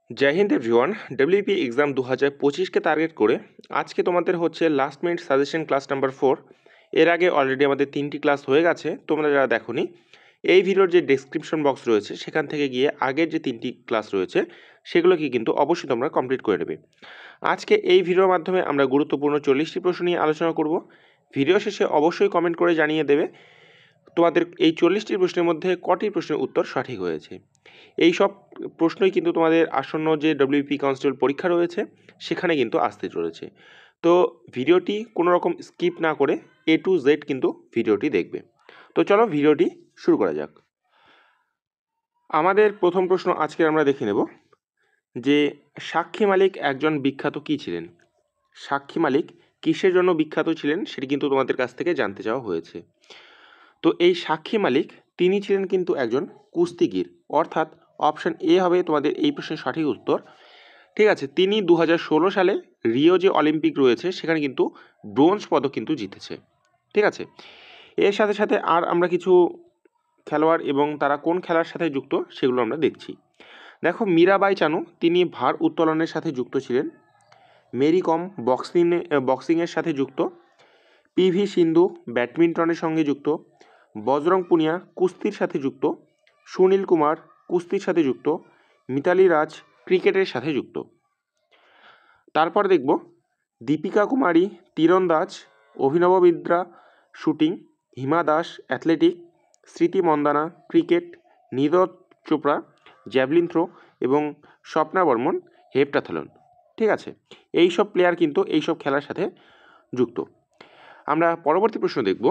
জয় হিন্দ everyone. WP exam 2025কে target করে আজকে তোমাদের হচ্ছে last minute suggestion class number 4। এর আগে অলরেডি আমাদের 3টি ক্লাস হয়ে গেছে। তোমরা যারা দেখোনি, এই ভিডিওর যে ডেসক্রিপশন বক্স রয়েছে সেখান থেকে গিয়ে আগের যে 3টি ক্লাস রয়েছে সেগুলোকে কিন্তু অবশ্যই তোমরা কমপ্লিট করে নেবে। আজকে এই ভিডিওর মাধ্যমে আমরা গুরুত্বপূর্ণ 40টি প্রশ্ন নিয়ে আলোচনা করব। ভিডিও শেষে অবশ্যই কমেন্ট করে জানিয়ে দেবে তোমাদের এই 40টি প্রশ্নের মধ্যে কটি প্রশ্নের উত্তর সঠিক হয়েছে। এই সব প্রশ্নই কিন্তু তোমাদের আসন্ন যে ডব্লিউপি কনস্টেবল পরীক্ষা রয়েছে সেখানে কিন্তু আসতে চলেছে। তো ভিডিওটি কোনো রকম স্কিপ না করে A to Z কিন্তু ভিডিওটি দেখবে। তো চলো ভিডিওটি শুরু করা যাক। আমাদের প্রথম প্রশ্ন আজকে আমরা দেখে নেব যে সাক্ষী মালিক একজন বিখ্যাত কী ছিলেন। সাক্ষী মালিক কিসের জন্য বিখ্যাত ছিলেন সেটি কিন্তু তোমাদের কাছ থেকে জানতে চাওয়া হয়েছে। তো এই সাক্ষী মালিক তিনি ছিলেন কিন্তু একজন কুস্তিগীর, অর্থাৎ অপশান এ হবে তোমাদের এই প্রশ্নের সঠিক উত্তর। ঠিক আছে, তিনি 2016 সালে রিও যে অলিম্পিক রয়েছে সেখানে কিন্তু ব্রোঞ্জ পদক কিন্তু জিতেছে। ঠিক আছে, এর সাথে সাথে আর আমরা কিছু খেলোয়াড় এবং তারা কোন খেলার সাথে যুক্ত সেগুলো আমরা দেখছি। দেখো, মীরাবাই চানু তিনি ভার উত্তোলনের সাথে যুক্ত ছিলেন। মেরি কম বক্সিংয়ের সাথে যুক্ত। পিভি সিন্ধু ব্যাডমিন্টনের সঙ্গে যুক্ত। বজরং পুনিয়া কুস্তির সাথে যুক্ত। সুনীল কুমার কুস্তির সাথে যুক্ত। মিতালি রাজ ক্রিকেটের সাথে যুক্ত। তারপর দেখব দীপিকা কুমারী তীরন্দাজ, Abhinav Bindra shooting, Hima Das athletic, Smriti Mandhana cricket, Neeraj Chopra javelin throw এবং স্বপ্না বর্মন হেপ্টাথলন। ঠিক আছে, এই সব প্লেয়ার কিন্তু এই সব খেলার সাথে যুক্ত। আমরা পরবর্তী প্রশ্ন দেখব,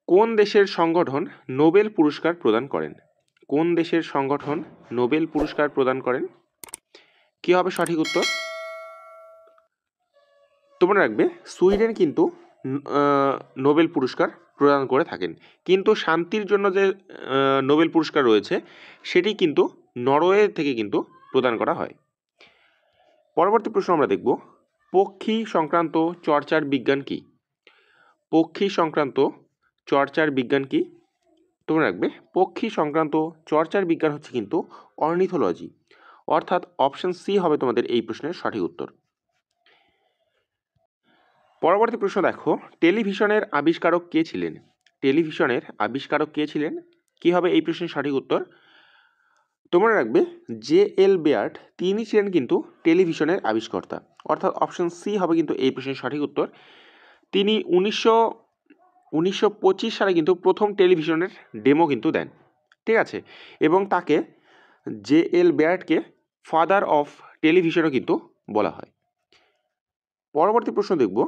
কোন দেশের সংগঠন নোবেল পুরস্কার প্রদান করেন? কোন দেশের সংগঠন নোবেল পুরস্কার প্রদান করেন? কি হবে সঠিক উত্তর? তোমরা রাখবে সুইডেন কিন্তু নোবেল পুরস্কার প্রদান করে থাকেন, কিন্তু শান্তির জন্য যে নোবেল পুরস্কার রয়েছে সেটি কিন্তু নরওয়ে থেকে কিন্তু প্রদান করা হয়। পরবর্তী প্রশ্ন আমরা দেখব, পক্ষী সংক্রান্ত চর্চার বিজ্ঞান কি? পক্ষী সংক্রান্ত চর্চার বিজ্ঞান কি? তোমরা রাখবে পক্ষী সংক্রান্ত চর্চার বিজ্ঞান হচ্ছে কিন্তু অর্নিথোলজি, অর্থাৎ অপশন সি হবে তোমাদের এই প্রশ্নের সঠিক উত্তর। পরবর্তী প্রশ্ন দেখো, টেলিভিশনের আবিষ্কারক কে ছিলেন? টেলিভিশনের আবিষ্কারক কে ছিলেন? কি হবে এই প্রশ্নের সঠিক উত্তর? তোমরা রাখবে J.L. বেয়ার্ড তিনি ছিলেন কিন্তু টেলিভিশনের আবিষ্কর্তা, অর্থাৎ অপশন সি হবে কিন্তু এই প্রশ্নের সঠিক উত্তর। তিনি 1925 সালে কিন্তু প্রথম টেলিভিশনের ডেমো কিন্তু দেন। ঠিক আছে, এবং তাকে J.L. বেয়ার্ডকে ফাদার অফ টেলিভিশনও কিন্তু বলা হয়। পরবর্তী প্রশ্ন দেখব,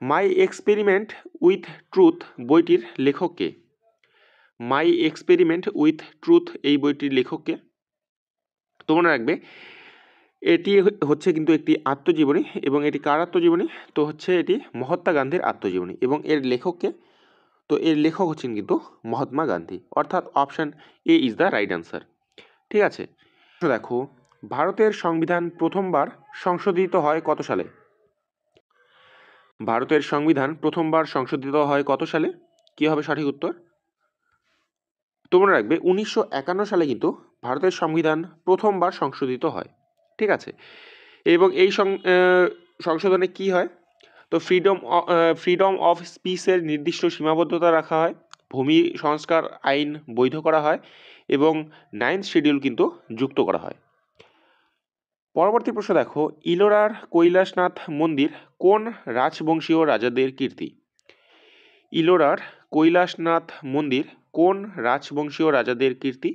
মাই এক্সপেরিমেন্ট উইথ ট্রুথ বইটির লেখক কে? মাই এক্সপেরিমেন্ট উইথ ট্রুথ এই বইটির লেখক কে? তোমরা রাখবে এটি হচ্ছে কিন্তু একটি আত্মজীবনী, এবং এটি কার আত্মজীবনী? তো হচ্ছে এটি মহাত্মা গান্ধীর আত্মজীবনী, এবং এর লেখক কে? তো এর লেখক হচ্ছেন কিন্তু মহাত্মা গান্ধী, অর্থাৎ option A is the right answer. ঠিক আছে, দেখো, ভারতের সংবিধান প্রথমবার সংশোধিত হয় কত সালে? ভারতের সংবিধান প্রথমবার সংশোধিত হয় কত সালে? কি হবে সঠিক উত্তর? তোমরা রাখবে 1951 সালে কিন্তু ভারতের সংবিধান প্রথমবার সংশোধিত হয়। ঠিক আছে, এবং এই সংশোধনে কি হয়? তো ফ্রিডম অফ স্পিচের নির্দিষ্ট সীমাবদ্ধতা রাখা হয়, ভূমি সংস্কার আইন বৈধ করা হয়, এবং 9th শিডিউল কিন্তু যুক্ত করা হয়। পরবর্তী প্রশ্ন দেখো, ইলোরার কৈলাসনাথ মন্দির কোন রাজবংশীয় রাজাদের কীর্তি? ইলোরার কৈলাসনাথ মন্দির কোন রাজবংশীয় রাজাদের কীর্তি?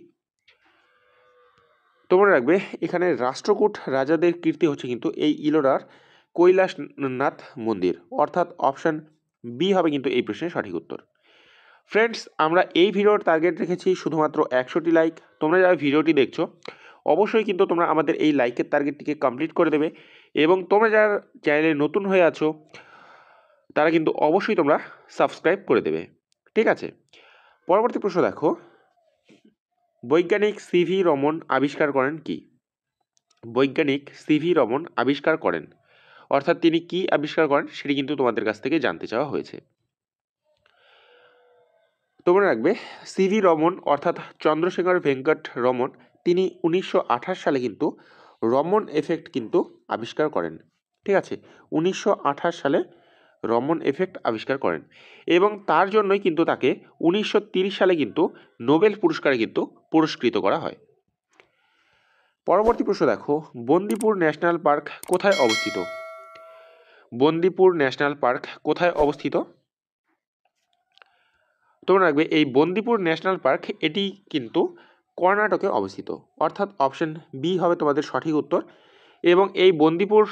তোমরা রাখবে এখানে রাষ্ট্রকূট রাজাদের কীর্তি হচ্ছে কিন্তু এই ইলোরার কৈলাসনাথ মন্দির, অর্থাৎ অপশান বি হবে কিন্তু এই প্রশ্নের সঠিক উত্তর। ফ্রেন্ডস, আমরা এই ভিডিওর টার্গেট রেখেছি শুধুমাত্র 100টি লাইক। তোমরা যারা ভিডিওটি দেখছো অবশ্যই কিন্তু তোমরা আমাদের এই লাইকের টার্গেটটিকে কমপ্লিট করে দেবে, এবং তোমরা যারা চ্যানেলে নতুন হয়ে আছো তারা কিন্তু অবশ্যই তোমরা সাবস্ক্রাইব করে দেবে। ঠিক আছে, পরবর্তী প্রশ্ন দেখো, বৈজ্ঞানিক সিভি রমন আবিষ্কার করেন কি? বৈজ্ঞানিক সিভি রমন আবিষ্কার করেন, অর্থাৎ তিনি কি আবিষ্কার করেন সেটি কিন্তু তোমাদের কাছ থেকে জানতে চাওয়া হয়েছে। তোমরা রাখবে সিভি রমন অর্থাৎ চন্দ্রশেখর ভেঙ্কট রমন তিনি 1928 সালে কিন্তু রমন এফেক্ট কিন্তু আবিষ্কার করেন। ঠিক আছে, 1928 সালে রমন এফেক্ট আবিষ্কার করেন এবং তার জন্যই কিন্তু তাকে 1930 সালে কিন্তু নোবেল পুরস্কারে কিন্তু পুরস্কৃত করা হয়। পরবর্তী প্রশ্ন দেখো, বন্দিপুর ন্যাশনাল পার্ক কোথায় অবস্থিত? বন্দিপুর ন্যাশনাল পার্ক কোথায় অবস্থিত? তোমরা রাখবে এই বন্দিপুর ন্যাশনাল পার্ক এটি কিন্তু কর্ণাটকে অবস্থিত, অর্থাৎ অপশন বি হবে তোমাদের সঠিক উত্তর। এবং এই বন্দিপুর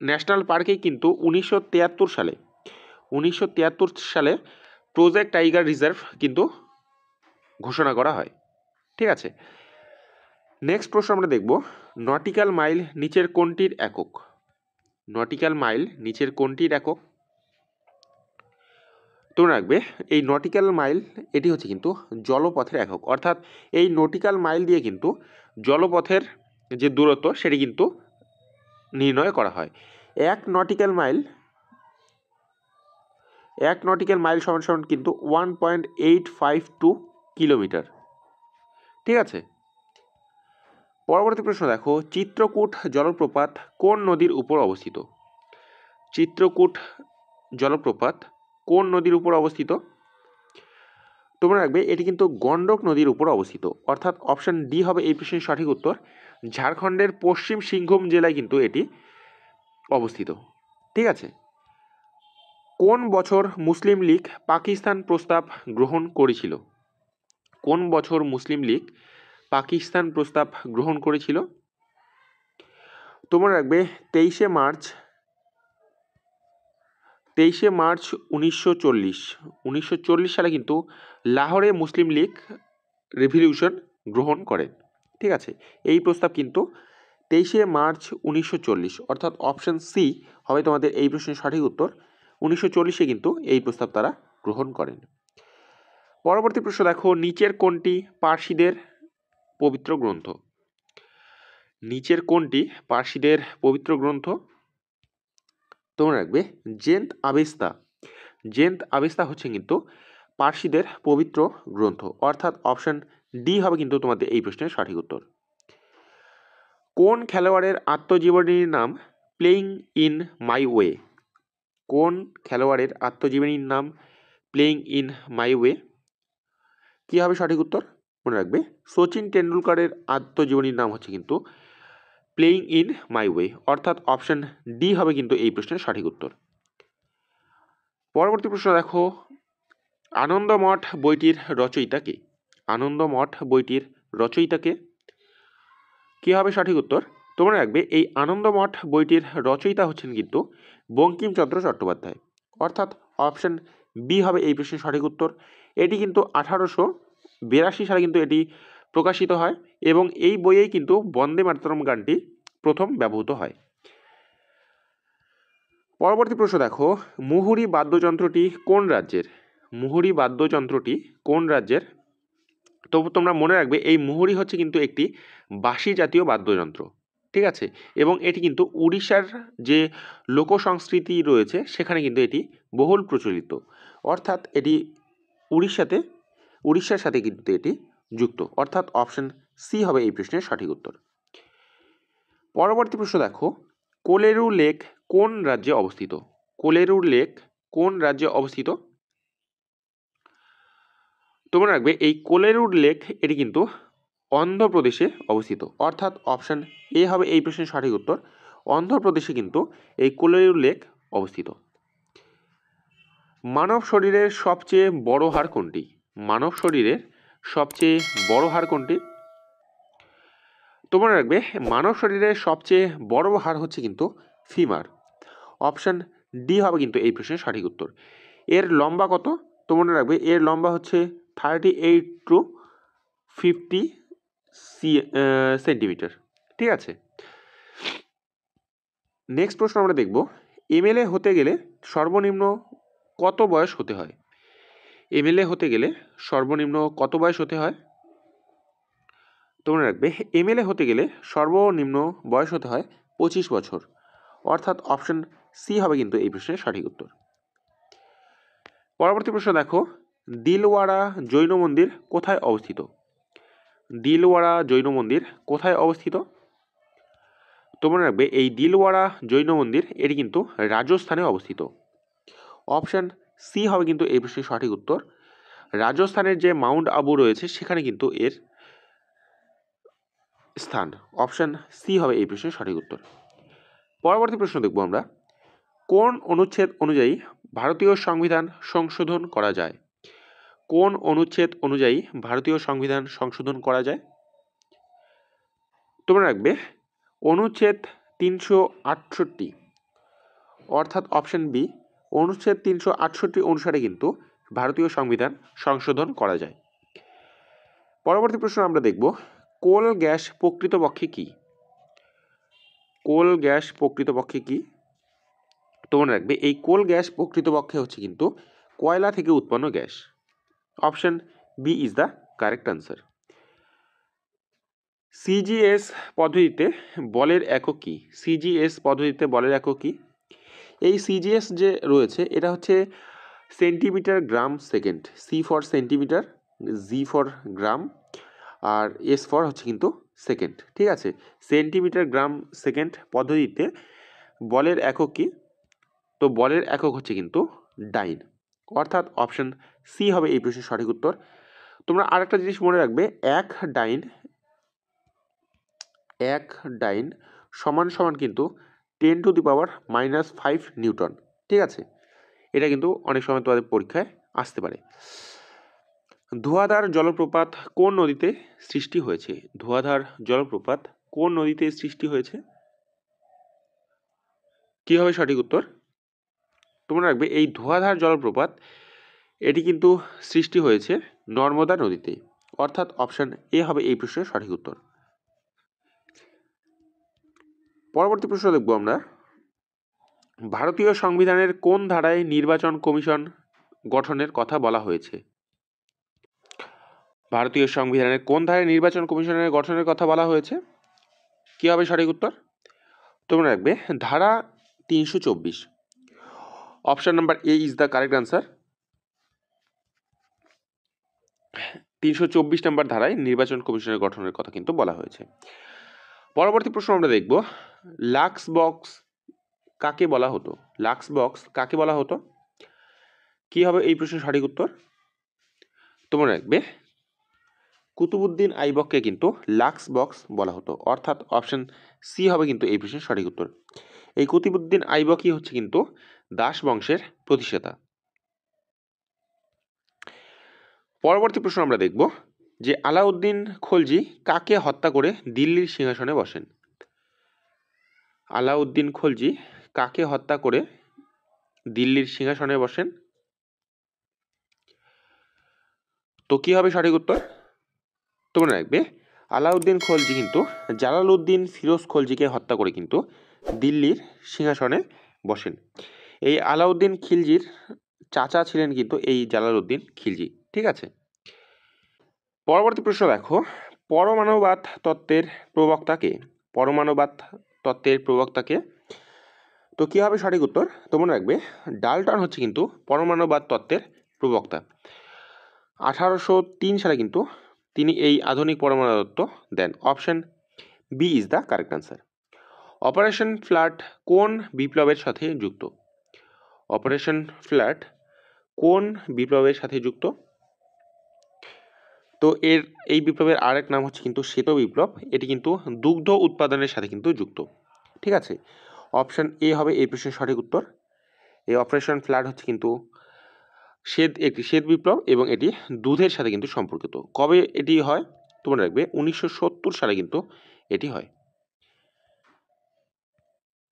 ন্যাশনাল পার্কেই কিন্তু 1973 সালে প্রজেক্ট টাইগার রিজার্ভ কিন্তু ঘোষণা করা হয়। ঠিক আছে, নেক্সট প্রশ্ন আমরা দেখব, নটিক্যাল মাইল নিচের কোনটির একক? নটিক্যাল মাইল নিচের কোনটির একক? তোমরা রাখবে এই নটিক্যাল মাইল এটি হচ্ছে কিন্তু জলপথের একক, অর্থাৎ এই নটিক্যাল মাইল দিয়ে কিন্তু জলপথের যে দূরত্ব সেটি কিন্তু নির্ণয় করা হয়। এক নটিক্যাল মাইল সমান কিন্তু 1.852 কিলোমিটার। ঠিক আছে, পরবর্তী প্রশ্ন দেখো, চিত্রকূট জলপ্রপাত কোন নদীর উপর অবস্থিত? চিত্রকূট জলপ্রপাত কোন নদীর উপর অবস্থিত? তোমরা রাখবে এটি কিন্তু গণ্ডক নদীর উপর অবস্থিত, অর্থাৎ অপশন ডি হবে এই প্রশ্নের সঠিক উত্তর। ঝাড়খণ্ডের পশ্চিম সিংভূম জেলায় কিন্তু এটি অবস্থিত। ঠিক আছে, কোন বছর মুসলিম লীগ পাকিস্তান প্রস্তাব গ্রহণ করেছিল? কোন বছর মুসলিম লীগ পাকিস্তান প্রস্তাব গ্রহণ করেছিল? তোমরা রাখবে 23শে মার্চ 1940 সালে কিন্তু লাহোরে মুসলিম লীগ রেভলিউশন গ্রহণ করেন। ঠিক আছে, এই প্রস্তাব কিন্তু 23শে মার্চ 1940, অর্থাৎ অপশন সি হবে তোমাদের এই প্রশ্নের সঠিক উত্তর। 1940-এ কিন্তু এই প্রস্তাব তারা গ্রহণ করেন। পরবর্তী প্রশ্ন দেখো, নিচের কোনটি পার্সিদের পবিত্র গ্রন্থ? নিচের কোনটি পার্সিদের পবিত্র গ্রন্থ? তোমরা রাখবে জেন্দ আবেস্তা হচ্ছে কিন্তু পার্সিদের পবিত্র গ্রন্থ, অর্থাৎ অপশন ডি হবে কিন্তু তোমাদের এই প্রশ্নের সঠিক উত্তর। কোন খেলোয়াড়ের আত্মজীবনীর নাম প্লেইং ইন মাই ওয়ে? কোন খেলোয়াড়ের আত্মজীবনীর নাম প্লেইং ইন মাই ওয়ে? কী হবে সঠিক উত্তর? মনে রাখবে সচিন টেন্ডুলকারের আত্মজীবনীর নাম হচ্ছে কিন্তু প্লেইং ইন মাই ওয়ে, অর্থাৎ অপশন ডি হবে কিন্তু এই প্রশ্নের সঠিক উত্তর। পরবর্তী প্রশ্ন দেখো, আনন্দমঠ বইটির রচয়িতা কে? আনন্দমঠ বইটির রচয়িতা কে? কী হবে সঠিক উত্তর? তোমরা রাখবে এই আনন্দমঠ বইটির রচয়িতা হচ্ছেন কিন্তু বঙ্কিমচন্দ্র চট্টোপাধ্যায়, অর্থাৎ অপশন বি হবে এই প্রশ্নের সঠিক উত্তর। এটি কিন্তু 1882 সালে কিন্তু এটি প্রকাশিত হয় এবং এই বইয়েই কিন্তু বন্দে মাতরম গানটি প্রথম ব্যবহৃত হয়। পরবর্তী প্রশ্ন দেখো, মুহুরী বাদ্যযন্ত্রটি কোন রাজ্যের? মুহুরী বাদ্যযন্ত্রটি কোন রাজ্যের? তো তোমরা মনে রাখবে এই মুহুরী হচ্ছে কিন্তু একটি বাঁশি জাতীয় বাদ্যযন্ত্র। ঠিক আছে, এবং এটি কিন্তু উড়িষ্যার যে লোকসংস্কৃতি রয়েছে সেখানে কিন্তু এটি বহুল প্রচলিত, অর্থাৎ এটি উড়িষ্যার সাথে কিন্তু এটি যুক্ত, অর্থাৎ অপশন সি হবে এই প্রশ্নের সঠিক উত্তর। পরবর্তী প্রশ্ন দেখো, কোলেরু লেক কোন রাজ্যে অবস্থিত? কোলেরু লেক কোন রাজ্যে অবস্থিত? তোমরা রাখবে এই কোলেরুর লেক এটি কিন্তু অন্ধ্রপ্রদেশে অবস্থিত, অর্থাৎ অপশন এ হবে এই প্রশ্নের সঠিক উত্তর। অন্ধ্রপ্রদেশে কিন্তু এই কোলেরুর লেক অবস্থিত। মানব শরীরের সবচেয়ে বড় হাড় কোনটি? মানব শরীরের সবচেয়ে বড় হাড় কোনটি? তোমরা রাখবে মানব শরীরের সবচেয়ে বড় হাড় হচ্ছে কিন্তু ফিমার, অপশন ডি হবে কিন্তু এই প্রশ্নের সঠিক উত্তর। এর লম্বা কত? তোমরা রাখবে এর লম্বা হচ্ছে 38 to 50 সেন্টিমিটার। ঠিক আছে, নেক্সট প্রশ্ন আমরা দেখব, এমএলএ হতে গেলে সর্বনিম্ন কত বয়স হতে হয়? এমএলএ হতে গেলে সর্বনিম্ন কত বয়স হতে হয়? তোমরা রাখবে এমএলএ হতে গেলে সর্বনিম্ন বয়স হতে হয় 25 বছর, অর্থাৎ অপশন সি হবে কিন্তু এই প্রশ্নের সঠিক উত্তর। পরবর্তী প্রশ্ন দেখো, দিলওয়াড়া জৈন মন্দির কোথায় অবস্থিত? দিলওয়াড়া জৈন মন্দির কোথায় অবস্থিত? তো মনে রাখবে এই দিলওয়াড়া জৈন মন্দির এটি কিন্তু রাজস্থানে অবস্থিত। অপশান সি হবে কিন্তু এই প্রশ্নের সঠিক উত্তর। রাজস্থানের যে মাউন্ট আবু রয়েছে সেখানে কিন্তু এর স্থান। অপশান সি হবে এই প্রশ্নের সঠিক উত্তর। পরবর্তী প্রশ্ন দেখব আমরা, কোন অনুচ্ছেদ অনুযায়ী ভারতীয় সংবিধান সংশোধন করা যায়? কোন অনুচ্ছেদ অনুযায়ী ভারতীয় সংবিধান সংশোধন করা যায়? তোমরা রাখবে অনুচ্ছেদ 368, অর্থাৎ অপশন বি, অনুচ্ছেদ 368 অনুসারে কিন্তু ভারতীয় সংবিধান সংশোধন করা যায়। পরবর্তী প্রশ্ন আমরা দেখব, কোল গ্যাস প্রকৃতপক্ষে কি? কোল গ্যাস প্রকৃতপক্ষে কি? তোমরা রাখবে এই কোল গ্যাস প্রকৃতপক্ষে হচ্ছে কিন্তু কয়লা থেকে উৎপন্ন gas. Option B is the correct answer. CGS পদ্ধতিতে বলের একক কি? সিজিএস পদ্ধতিতে বলের একক কি? এই সিজিএস যে রয়েছে এটা হচ্ছে centimetre gram second. C for centimetre, G for gram, আর এস ফর হচ্ছে কিন্তু সেকেন্ড। ঠিক আছে, সেন্টিমিটার গ্রাম সেকেন্ড পদ্ধতিতে বলের একক কি? তো বলের একক হচ্ছে কিন্তু ডাইন, অর্থাৎ অপশন সি হবে এই প্রশ্নের সঠিক উত্তর। তোমরা আরেকটা জিনিস মনে রাখবে, এক ডাইন সমান সমান কিন্তু 10⁻⁻5 নিউটন। ঠিক আছে, এটা কিন্তু অনেক সময় তোমাদের পরীক্ষায় আসতে পারে। ধোঁয়াধার জলপ্রপাত কোন নদীতে সৃষ্টি হয়েছে? ধোঁয়াধার জলপ্রপাত কোন নদীতে সৃষ্টি হয়েছে? কি হবে সঠিক উত্তর? তোমরা রাখবে এই ধোঁয়াধার জলপ্রপাত এটি কিন্তু সৃষ্টি হয়েছে নর্মদা নদীতে, অর্থাৎ অপশন এ হবে এই প্রশ্নের সঠিক উত্তর। পরবর্তী প্রশ্ন দেখব আমরা, ভারতীয় সংবিধানের কোন ধারায় নির্বাচন কমিশন গঠনের কথা বলা হয়েছে? ভারতীয় সংবিধানের কোন ধারায় নির্বাচন কমিশনের গঠনের কথা বলা হয়েছে? কি হবে সঠিক উত্তর? তোমরা রাখবে ধারা 324। Option number A is the correct answer. 324 নম্বর ধারায় নির্বাচন কমিশনের গঠনের কথা কিন্তু বলা হয়েছে। পরবর্তী প্রশ্ন আমরা দেখব, লাক্স বক্স কাকে বলা হতো? লাক্স বক্স কাকে বলা হতো? কি হবে এই প্রশ্নের সঠিক উত্তর? তোমরা রাখবে কুতুবউদ্দিন আইবককে কিন্তু লাক্স বক্স বলা হতো, অর্থাৎ অপশন সি হবে কিন্তু এই প্রশ্নের সঠিক উত্তর। এই কুতুবউদ্দিন আইবকই হচ্ছে কিন্তু দাস বংশের প্রতিষ্ঠাতা। পরবর্তী প্রশ্ন আমরা দেখব যে আলাউদ্দিন খলজি কাকে হত্যা করে দিল্লির সিংহাসনে বসেন? আলাউদ্দিন খলজি কাকে হত্যা করে দিল্লির সিংহাসনে বসেন? তো কি হবে সঠিক উত্তর? তোমরা রাখবে আলাউদ্দিন খলজি কিন্তু জালালউদ্দিন ফিরোজ খলজিকে হত্যা করে কিন্তু দিল্লির সিংহাসনে বসেন। এই আলাউদ্দিন খিলজির চাচা ছিলেন কিন্তু এই জালালউদ্দিন খিলজি। ঠিক আছে, পরবর্তী প্রশ্ন দেখো, পরমাণুবাদ তত্ত্বের প্রবক্তাকে? পরমাণুবাদ তত্ত্বের প্রবক্তাকে? তো কি হবে সঠিক উত্তর? তোমরা রাখবে ডাল্টন হচ্ছে কিন্তু পরমাণুবাদ তত্ত্বের প্রবক্তা। 1803 সালে কিন্তু তিনি এই আধুনিক পরমাণু তত্ত্ব দেন। Option B is the correct answer. Operation flood কোন বিপ্লবের সাথে যুক্ত? অপারেশন ফ্লাড কোন বিপ্লবের সাথে যুক্ত? তো এই বিপ্লবের আরেক নাম হচ্ছে কিন্তু শ্বেত বিপ্লব। এটি কিন্তু দুগ্ধ উৎপাদনের সাথে কিন্তু যুক্ত। ঠিক আছে, অপশন এ হবে এই প্রশ্নের সঠিক উত্তর। এই অপারেশন ফ্লাড হচ্ছে কিন্তু একটি শ্বেত বিপ্লব এবং এটি দুধের সাথে কিন্তু সম্পর্কিত। কবে এটি হয়? তোমরা রাখবে 1970 সালে কিন্তু এটি হয়।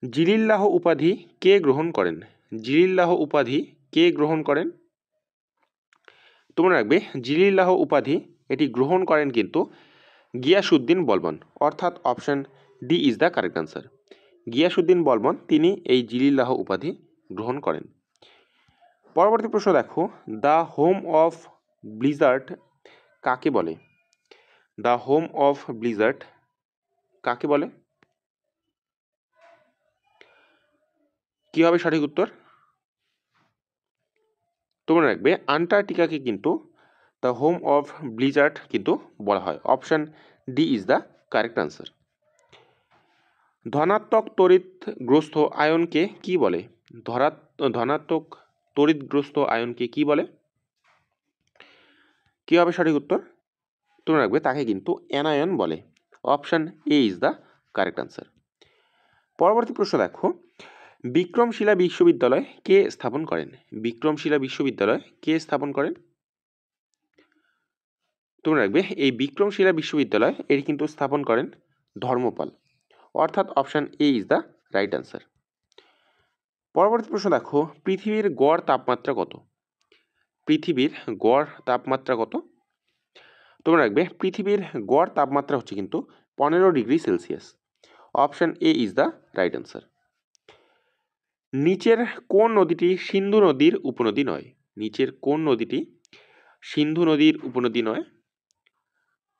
জিলিল্লাহ উপাধি কে গ্রহণ করেন? জিলিল্লাহ উপাধি কে গ্রহণ করেন? তোমরা রাখবে জিলিল্লাহ উপাধি এটি গ্রহণ করেন কিন্তু গিয়াসউদ্দিন বলবন, অর্থাৎ option D is the correct answer. Ghiyasuddin Balban তিনি এই জিলিল্লাহ উপাধি গ্রহণ করেন। পরবর্তী প্রশ্ন দেখো, দ্য হোম অফ ব্লিজার্ড কাকে বলে? দ্য হোম অফ ব্লিজার্ড কাকে বলে? কি হবে সঠিক উত্তর? তোমরা রাখবে আন্টার্কটিকাকে কিন্তু দ্য হোম অফ ব্লিজার্ড কিন্তু বলা হয়। Option D is the correct answer. ধনাত্মক তড়িৎগ্রস্ত আয়নকে কি বলে? ধনাত্মক তড়িৎগ্রস্ত আয়নকে কি বলে? কি হবে সঠিক উত্তর? তোমরা রাখবে তাকে কিন্তু অ্যানায়ন বলে। Option A is the correct answer. পরবর্তী প্রশ্ন দেখো, বিক্রমশিলা বিশ্ববিদ্যালয় কে স্থাপন করেন? বিক্রমশিলা বিশ্ববিদ্যালয় কে স্থাপন করেন? তোমরা রাখবে এই বিক্রমশিলা বিশ্ববিদ্যালয় এটি কিন্তু স্থাপন করেন ধর্মপাল, অর্থাৎ option A is the right answer. পরবর্তী প্রশ্ন দেখো, পৃথিবীর গড় তাপমাত্রা কত? পৃথিবীর গড় তাপমাত্রা কত? তোমরা রাখবে পৃথিবীর গড় তাপমাত্রা হচ্ছে কিন্তু 15 degree Celsius. Option A is the right answer. নিচের কোন নদীটি সিন্ধু নদীর উপনদী নয়? নিচের কোন নদীটি সিন্ধু নদীর উপনদী নয়?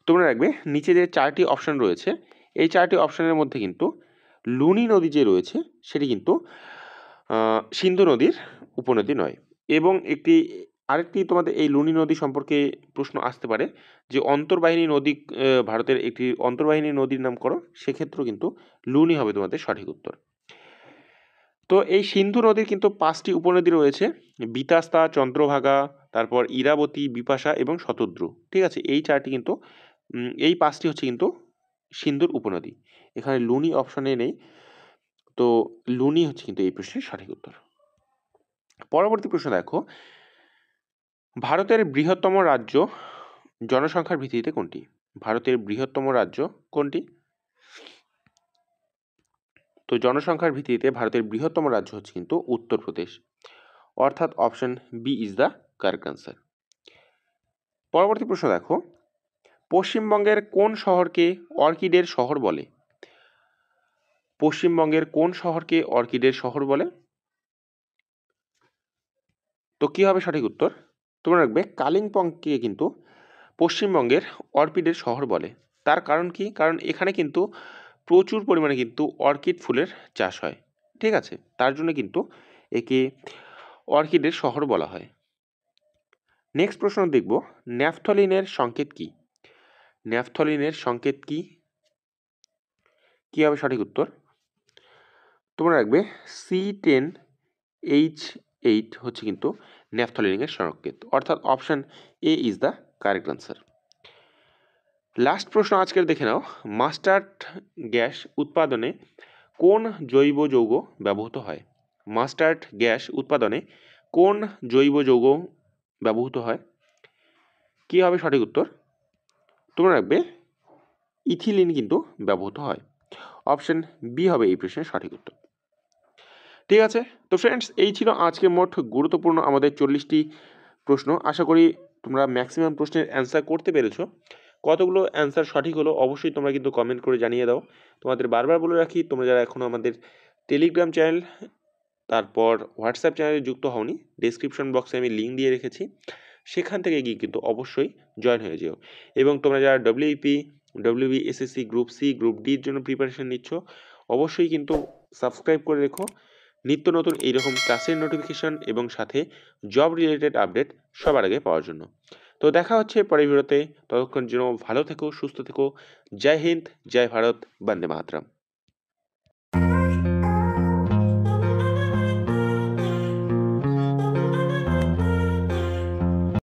তোমরা রাখবে নিচে যে 4টি অপশান রয়েছে এই 4টি অপশানের মধ্যে কিন্তু লুনি নদী যে রয়েছে সেটি কিন্তু সিন্ধু নদীর উপনদী নয়। এবং আরেকটি তোমাদের এই লুনি নদী সম্পর্কে প্রশ্ন আসতে পারে যে অন্তর্বাহিনী নদী, ভারতের একটি অন্তর্বাহিনী নদীর নাম করো, সেক্ষেত্রেও কিন্তু লুনি হবে তোমাদের সঠিক উত্তর। তো এই সিন্ধু নদীর কিন্তু 5টি উপনদী রয়েছে, বিতাস্তা, চন্দ্রভাগা, তারপর ইরাবতী, বিপাশা এবং শতদ্রু। ঠিক আছে, এই 4টি কিন্তু এই 5টি হচ্ছে কিন্তু সিন্ধুর উপনদী। এখানে লুনি অপশনে নেই, তো লুনি হচ্ছে কিন্তু এই প্রশ্নের সঠিক উত্তর। পরবর্তী প্রশ্ন দেখো, ভারতের বৃহত্তম রাজ্য জনসংখ্যার ভিত্তিতে কোনটি? ভারতের বৃহত্তম রাজ্য কোনটি? তো জনসংখ্যার ভিত্তিতে ভারতের বৃহত্তম রাজ্য হচ্ছে কিন্তু উত্তরপ্রদেশ, অর্থাৎ option B is the correct answer. পরবর্তী প্রশ্ন দেখো, পশ্চিমবঙ্গের কোন শহরকে অর্কিডের শহর বলে? পশ্চিমবঙ্গের কোন শহরকে অর্কিডের শহর বলে? তো কি হবে সঠিক উত্তর? তোমরা রাখবে কালিম্পংকে কিন্তু পশ্চিমবঙ্গের অর্কিডের শহর বলে। তার কারণ কি? কারণ এখানে কিন্তু প্রচুর পরিমাণে কিন্তু অর্কিড ফুলের চাষ হয়। ঠিক আছে, তার জন্য কিন্তু একে অর্কিডের শহর বলা হয়। নেক্সট প্রশ্ন দেখব, ন্যাফথলিনের সংকেত কি? ন্যাফথলিনের সংকেত কি? কি হবে সঠিক উত্তর? তোমরা রাখবে C10H8 হচ্ছে কিন্তু ন্যাফথলিনের সংকেত, অর্থাৎ option A is the correct answer. Last প্রশ্ন আজকের দেখে নাও, মাস্টার্ড গ্যাস উৎপাদনে কোন জৈব যৌগ ব্যবহৃত হয়? মাস্টার্ড গ্যাস উৎপাদনে কোন জৈব যৌগ ব্যবহৃত হয়? কি হবে সঠিক উত্তর? তোমরা রাখবে ইথিলিন কিন্তু ব্যবহৃত হয়। অপশন বি হবে এই প্রশ্নের সঠিক উত্তর। ঠিক আছে, তো ফ্রেন্ডস এই ছিল আজকে মোট গুরুত্বপূর্ণ আমাদের 40টি প্রশ্ন। আশা করি তোমরা ম্যাক্সিমাম প্রশ্নের অ্যান্সার করতে পেরেছো। কতগুলো অ্যান্সার সঠিক হলো অবশ্যই তোমরা কিন্তু কমেন্ট করে জানিয়ে দাও। তোমাদের বারবার বলে রাখি, তোমরা যারা এখনও আমাদের টেলিগ্রাম চ্যানেল তারপর হোয়াটসঅ্যাপ চ্যানেলে যুক্ত হওনি, ডেসক্রিপশন বক্সে আমি লিঙ্ক দিয়ে রেখেছি, সেখান থেকে গিয়ে কিন্তু অবশ্যই জয়েন হয়ে যেও। এবং তোমরা যারা WP, WB, SSC, group C, group ডির জন্য প্রিপারেশন নিচ্ছ, অবশ্যই কিন্তু সাবস্ক্রাইব করে রেখো নিত্য নতুন এইরকম ক্লাসের নোটিফিকেশন এবং সাথে জব রিলেটেড আপডেট সবার আগে পাওয়ার জন্য। তো দেখা হচ্ছে পরের ভিডিওতে, ততক্ষণ যেন ভালো থেকো, সুস্থ থেকো। জয় হিন্দ, জয় ভারত, বন্দে মাতরম।